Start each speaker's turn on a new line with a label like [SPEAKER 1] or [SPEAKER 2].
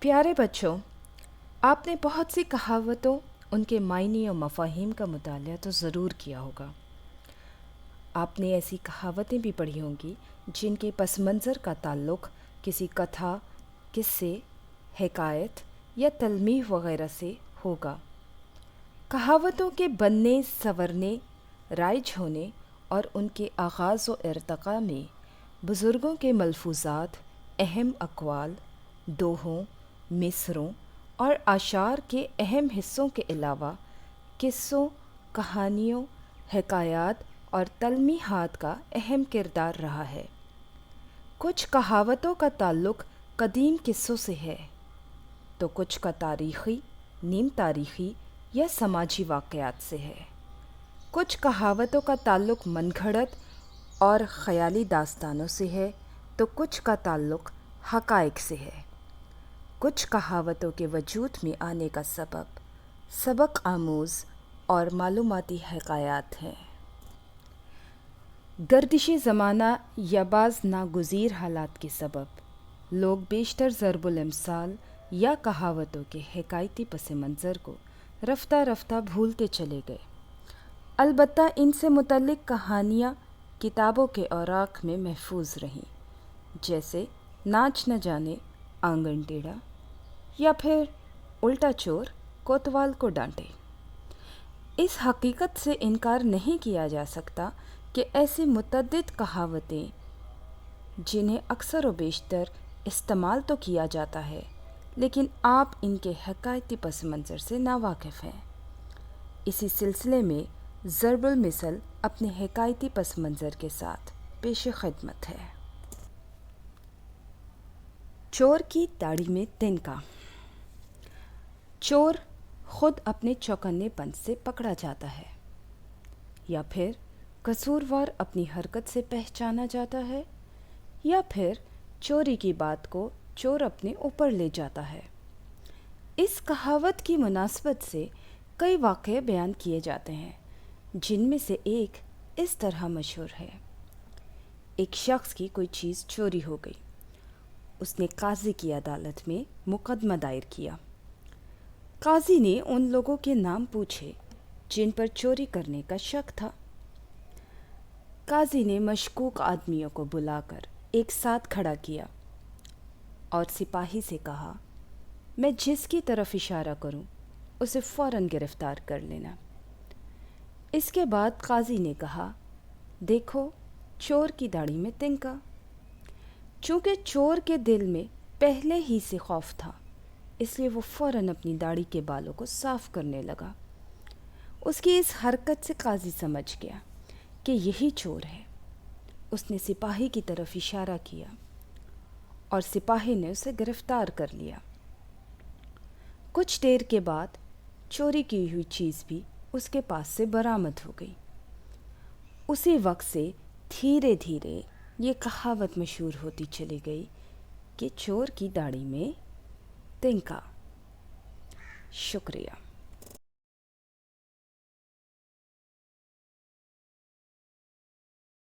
[SPEAKER 1] پیارے بچوں، آپ نے بہت سی کہاوتوں، ان کے معنی اور مفاہیم کا مطالعہ تو ضرور کیا ہوگا۔ آپ نے ایسی کہاوتیں بھی پڑھی ہوں گی جن کے پس منظر کا تعلق کسی کتھا، قصے، حکایت یا تلمیح وغیرہ سے ہوگا۔ کہاوتوں کے بننے، سنورنے، رائج ہونے اور ان کے آغاز و ارتقاء میں بزرگوں کے ملفوظات، اہم اقوال، دوہوں، مصروں اور اشعار کے اہم حصوں کے علاوہ قصوں، کہانیوں، حکایات اور تلمیحات کا اہم کردار رہا ہے۔ کچھ کہاوتوں کا تعلق قدیم قصوں سے ہے تو کچھ کا تاریخی، نیم تاریخی یا سماجی واقعات سے ہے۔ کچھ کہاوتوں کا تعلق من گھڑت اور خیالی داستانوں سے ہے تو کچھ کا تعلق حقائق سے ہے۔ کچھ کہاوتوں کے وجود میں آنے کا سبب سبق آموز اور معلوماتی حکایات ہیں۔ گردش زمانہ یا بعض ناگزیر حالات کے سبب لوگ بیشتر ضرب الامثال یا کہاوتوں کے حکایتی پس منظر کو رفتہ رفتہ بھولتے چلے گئے۔ البتہ ان سے متعلق کہانیاں کتابوں کے اوراق میں محفوظ رہیں، جیسے ناچ نہ جانے آنگن ٹیڑھا یا پھر الٹا چور کوتوال کو ڈانٹے۔ اس حقیقت سے انکار نہیں کیا جا سکتا کہ ایسی متعدد کہاوتیں جنہیں اکثر و بیشتر استعمال تو کیا جاتا ہے لیکن آپ ان کے حکایتی پس منظر سے ناواقف ہیں۔ اسی سلسلے میں ضرب المثل اپنے حکایتی پس منظر کے ساتھ پیش خدمت ہے۔ چور کی داڑھی میں تنکا۔ چور خود اپنے چوکنے پن سے پکڑا جاتا ہے یا پھر قصوروار اپنی حرکت سے پہچانا جاتا ہے یا پھر چوری کی بات کو چور اپنے اوپر لے جاتا ہے۔ اس کہاوت کی مناسبت سے کئی واقعے بیان کیے جاتے ہیں جن میں سے ایک اس طرح مشہور ہے۔ ایک شخص کی کوئی چیز چوری ہو گئی۔ اس نے قاضی کی عدالت میں مقدمہ دائر کیا۔ قاضی نے ان لوگوں کے نام پوچھے جن پر چوری کرنے کا شک تھا۔ قاضی نے مشکوک آدمیوں کو بلا کر ایک ساتھ کھڑا کیا اور سپاہی سے کہا، میں جس کی طرف اشارہ کروں اسے فوراً گرفتار کر لینا۔ اس کے بعد قاضی نے کہا، دیکھو چور کی داڑھی میں تنکا۔ چونکہ چور کے دل میں پہلے ہی سے خوف تھا اس لیے وہ فوراً اپنی داڑھی کے بالوں کو صاف کرنے لگا۔ اس کی اس حرکت سے قاضی سمجھ گیا کہ یہی چور ہے۔ اس نے سپاہی کی طرف اشارہ کیا اور سپاہی نے اسے گرفتار کر لیا۔ کچھ دیر کے بعد چوری کی ہوئی چیز بھی اس کے پاس سے برآمد ہو گئی۔ اسی وقت سے دھیرے دھیرے یہ کہاوت مشہور ہوتی چلی گئی کہ چور کی داڑھی میں تنکا۔ شکریہ۔